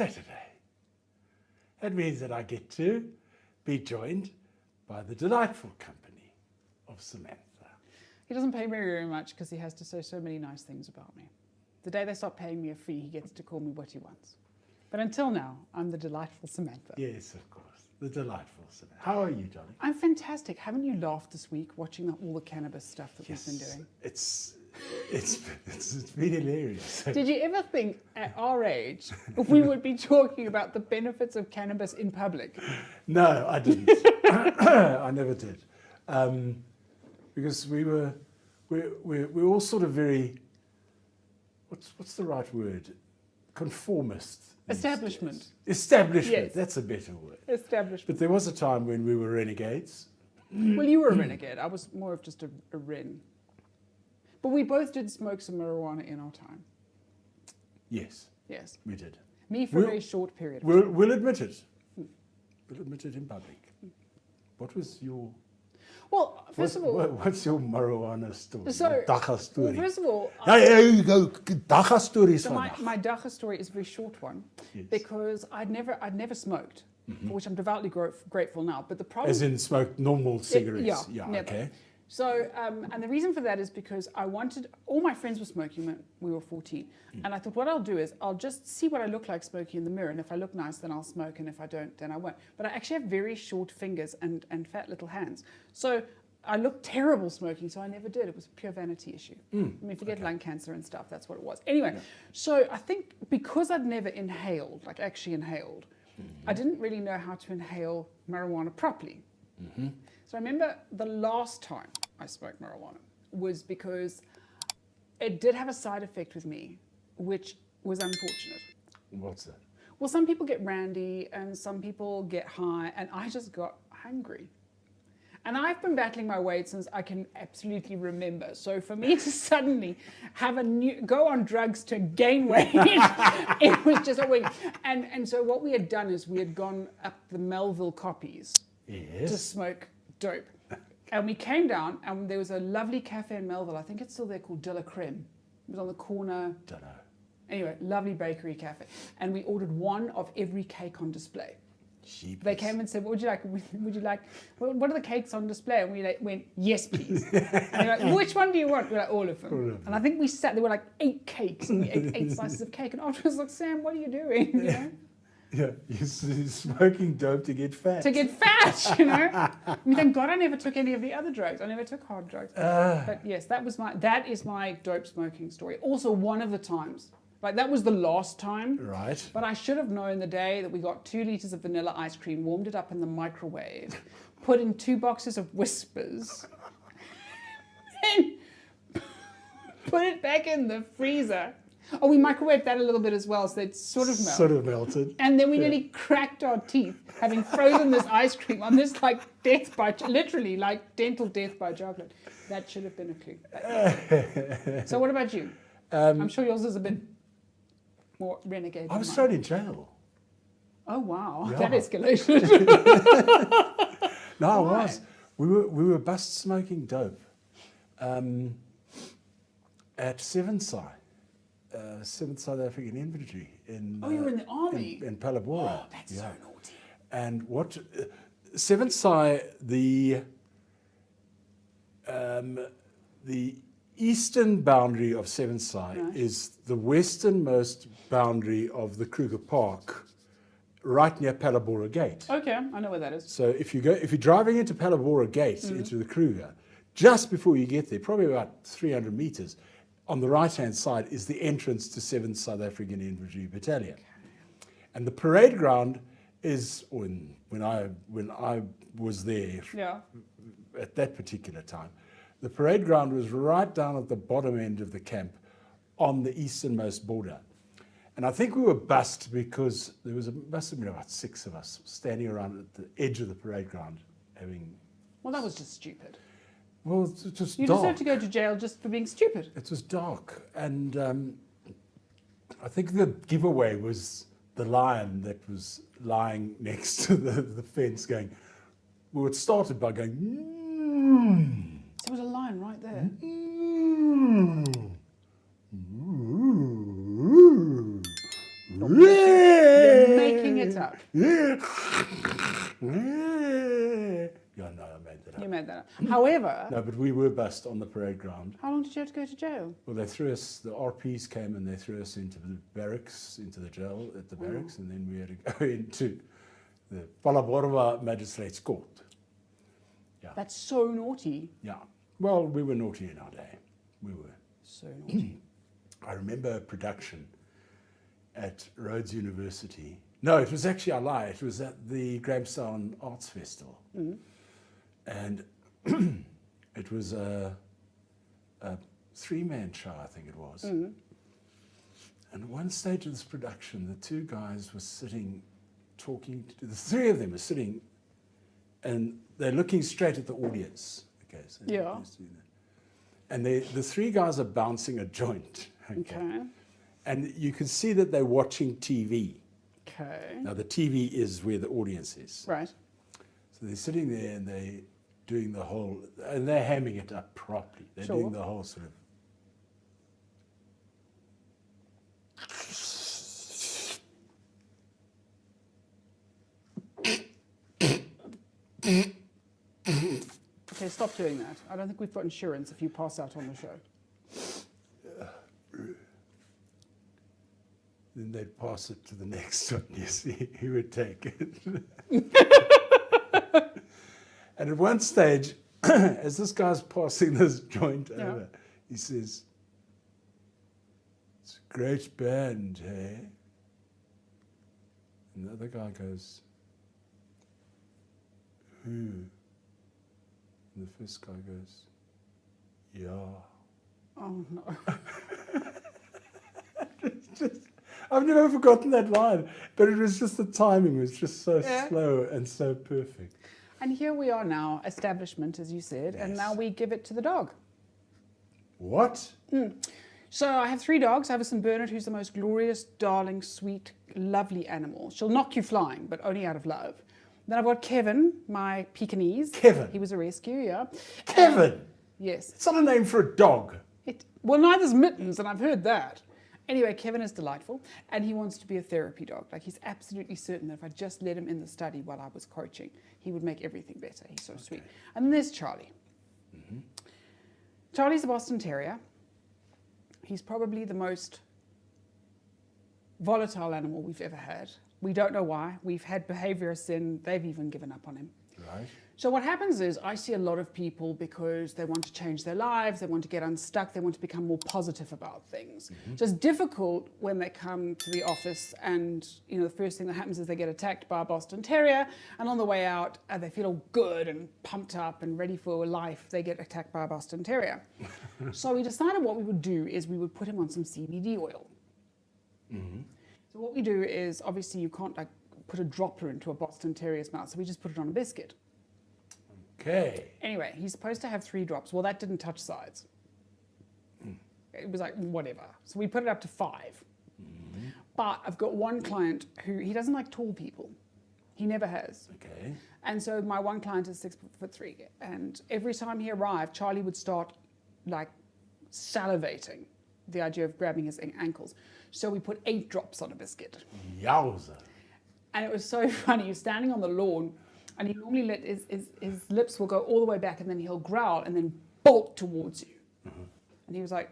Saturday. That means that I get to be joined by the delightful company of Samantha. He doesn't pay me very much because he has to say so many nice things about me. The day they stop paying me a fee, he gets to call me what he wants. But until now, I'm the delightful Samantha. Yes, of course. The delightful Samantha. How are you, Johnny? I'm fantastic. Haven't you laughed this week watching all the cannabis stuff that we've been doing? It's been hilarious. Did you ever think at our age we would be talking about the benefits of cannabis in public? No, I didn't. I never did. Because we're all sort of very, what's the right word? Conformist. Establishment. Establishment, Yes. That's a better word. Establishment. But there was a time when we were renegades. Well, you were a renegade. I was more of just a ren. But we both did smoke some marijuana in our time. Yes, Yes. we did. Me for a very short period. We'll admit it. We'll admit it in public. What was your... Well, first of all... What's your marijuana story? So, Dagga story? well, first of all... Yeah, you go. Dagga stories So vandaag. my Dagga story is a very short one, Yes. because I'd never smoked, for which I'm devoutly grateful now. But the problem... As in smoked normal cigarettes? yeah, Yeah, never. okay. So, and the reason for that is because I wanted, all my friends were smoking when we were 14. And I thought, what I'll do is I'll just see what I look like smoking in the mirror. And if I look nice, then I'll smoke. And if I don't, then I won't. But I actually have very short fingers and fat little hands. So I looked terrible smoking, so I never did. It was a pure vanity issue. I mean, forget lung cancer and stuff. That's what it was. Anyway, so I think because I'd never inhaled, like actually inhaled, I didn't really know how to inhale marijuana properly. So I remember the last time I smoked marijuana was because it did have a side effect with me, which was unfortunate. What's that? Well, some people get randy and some people get high, and I just got hungry. And I've been battling my weight since I can absolutely remember. So for me to suddenly have go on drugs to gain weight, it was just a week. And so what we had done is we had gone up the Melville Copies to smoke dope. And we came down, and there was a lovely cafe in Melville. I think it's still there, called De La Creme. It was on the corner. Don't know. Anyway, lovely bakery cafe. And we ordered one of every cake on display. Jeepers. They came and said, what would you like? Would you like, what are the cakes on display? And we went, yes, please. And they're like, which one do you want? We're like, all of them. All of them. And I think we sat, there were like 8 cakes, and we ate 8 slices of cake. And afterwards, like, Sam, what are you doing? You know? Yeah, you're smoking dope to get fat. To get fat, you know? I mean, thank God I never took any of the other drugs. I never took hard drugs. But yes, that is my dope smoking story. Also, one of the times, like that was the last time. Right. But I should have known the day that we got 2 liters of vanilla ice cream, warmed it up in the microwave, put in 2 boxes of Whispers, and put it back in the freezer. Oh, we microwaved that a little bit as well, so it sort of melted. Sort of melted. And then we nearly cracked our teeth, having frozen this ice cream on this like death by, literally like dental death by chocolate. That should have been a clue. So what about you? I'm sure yours is a bit more renegade. I was thrown in jail. Oh wow, Yeah. that escalated. No, I Why? was. We were bust smoking dope at 7th South African Infantry in. Oh, you were in the army. in Palabora. Oh, that's so naughty. And what 7th Psi, the eastern boundary of 7th Psi is the westernmost boundary of the Kruger Park, right near Palabora Gate. Okay, I know where that is. So if you're driving into Palabora Gate, into the Kruger, just before you get there, probably about 300 meters, on the right-hand side is the entrance to 7th South African Infantry Battalion. And the parade ground is, when I was there at that particular time, the parade ground was right down at the bottom end of the camp on the easternmost border. And I think we were bussed because must have been about 6 of us standing around at the edge of the parade ground having... Well, that was just stupid. Well, it was You dark. deserve to go to jail just for being stupid. It was dark. And I think the giveaway was the lion that was lying next to the fence going... Well, it started by going... Mm, So there was a lion right there. mm, mm, You're that up. You made that up. However, No, but we were bussed on the parade ground. how long did you have to go to jail? Well, they threw us, the RPs came and they threw us into the barracks, into the jail at the barracks, and then we had to go into the Palaborwa Magistrates Court. That's so naughty. Yeah. Well, we were naughty in our day. We were. So naughty. I remember a production at Rhodes University. No, it was actually, I lie, it was at the Grahamstown Arts Festival. And it was a three-man show, I think it was. And at one stage of this production, the two guys were sitting, talking, the three of them were sitting, and they're looking straight at the audience. Okay, so Yeah. and the three guys are bouncing a joint. Okay. And you can see that they're watching TV. Okay. Now, the TV is where the audience is. Right. So they're sitting there and they're doing the whole, and they're hamming it up properly. They're Sure. doing the whole sort of. Okay, stop doing that. I don't think we've got insurance if you pass out on the show. Then they'd pass it to the next one, you see, he would take it. And at one stage, as this guy's passing this joint over, he says, "It's a great band, hey?" And the other guy goes, "Who?" And the first guy goes, "Yeah." Oh, no. I've never forgotten that line, but it was just the timing was just so Yeah. slow and so perfect. And here we are now, establishment, as you said, and Yes. now we give it to the dog. What? So I have 3 dogs. I have a St. Bernard, who's the most glorious, darling, sweet, lovely animal. She'll knock you flying, but only out of love. Then I've got Kevin, my Pekingese. Kevin? He was a rescue, yeah. Kevin! Yes. It's not a name for a dog. Well, neither's Mittens, and I've heard that. Anyway, Kevin is delightful, and he wants to be a therapy dog. Like, he's absolutely certain that if I just let him in the study while I was coaching, he would make everything better. He's so sweet. And then there's Charlie. Charlie's a Boston Terrier. He's probably the most volatile animal we've ever had. We don't know why. We've had behaviorists in, they've even given up on him. Right. So what happens is I see a lot of people because they want to change their lives, they want to get unstuck, they want to become more positive about things. So it's difficult when they come to the office and, you know, the first thing that happens is they get attacked by a Boston Terrier, and on the way out they feel all good and pumped up and ready for life. They get attacked by a Boston Terrier. So we decided what we would do is we would put him on some CBD oil. So what we do is, obviously you can't like put a dropper into a Boston Terrier's mouth, so we just put it on a biscuit. Okay. Anyway, he's supposed to have 3 drops. Well, that didn't touch sides. It was like, whatever. So we put it up to 5. But I've got one client who, he doesn't like tall people. He never has. Okay. And so my one client is 6'3", and every time he arrived, Charlie would start like salivating, the idea of grabbing his ankles. So we put 8 drops on a biscuit. Yowza. And it was so funny. You're standing on the lawn, and he normally let his lips will go all the way back, and then he'll growl and then bolt towards you. And he was like,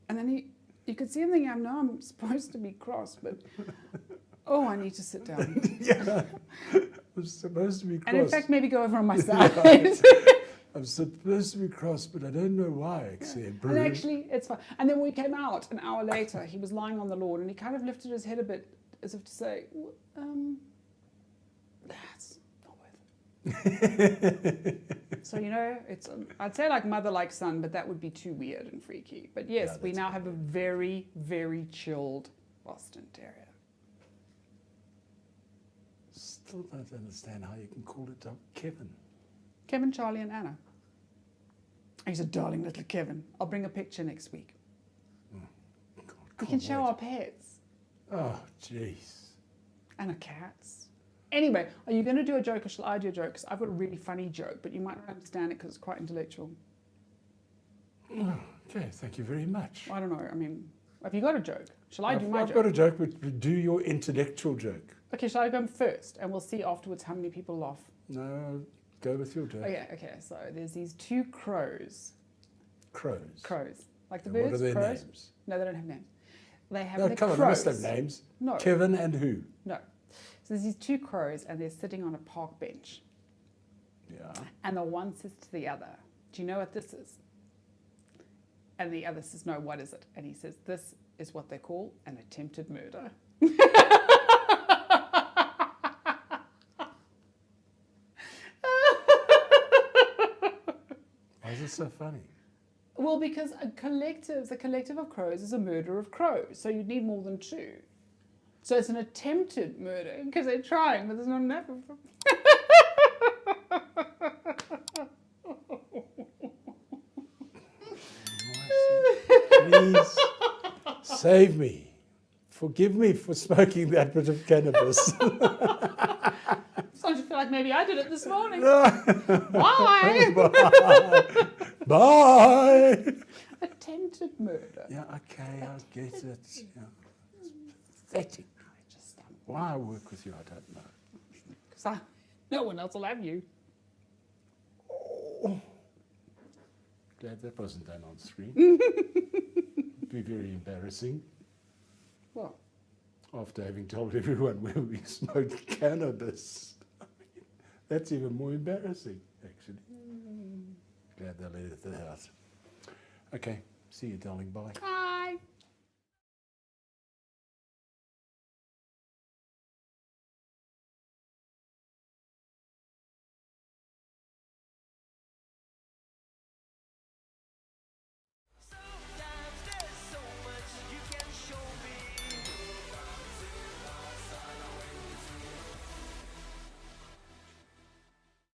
and then you could see him thinking, I know I'm supposed to be cross, but oh, I need to sit down. Yeah. I'm supposed to be cross. And in fact, maybe go over on my side. I'm supposed to be cross, but I don't know why, except. And actually, it's fine. And then when we came out an hour later, he was lying on the lawn, and he kind of lifted his head a bit as if to say, that's not worth it. So, you know, it's, I'd say like mother like son, but that would be too weird and freaky. But yes, Yeah, we now have a very, very chilled Boston Terrier. Still don't understand how you can call a dog Kevin. Kevin, Charlie, and Anna. He's a darling little Kevin. I'll bring a picture next week. God, We can can't show wait. our pets. Oh, jeez. And our cats. Anyway, are you going to do a joke or shall I do a joke? 'Cause I've got a really funny joke, but you might not understand it because it's quite intellectual. Oh, okay, thank you very much. I don't know. I mean, have you got a joke? Shall I do my I've joke? got a joke, but do your intellectual joke. Okay, shall I go first? And we'll see afterwards how many people laugh. No, go with your joke. Okay, so there's these two crows. Crows. Crows. Like the And birds, what are their crows. names? No, they don't have names. They have No, the come on, crows. they must have names. No. Kevin and who? No. So there's these two crows and they're sitting on a park bench. Yeah. And the one says to the other, do you know what this is? And the other says, no, what is it? And he says, this is what they call an attempted murder. Why is it so funny? Well, because the collective of crows is a murder of crows. So you'd need more than two. So it's an attempted murder because they're trying, but there's not enough of them. Please save me. Forgive me for smoking that bit of cannabis. Starting to feel like maybe I did it this morning. Bye. Why? Bye. Attempted murder. Yeah, okay, I get it. Yeah. It's pathetic. Why I work with you, I don't know. Because no one else will have you. Oh. Glad that wasn't done on screen. It'd be very embarrassing. Well, After having told everyone where we smoked cannabis. That's even more embarrassing, actually. Glad they let it out. Okay, see you, darling. Bye.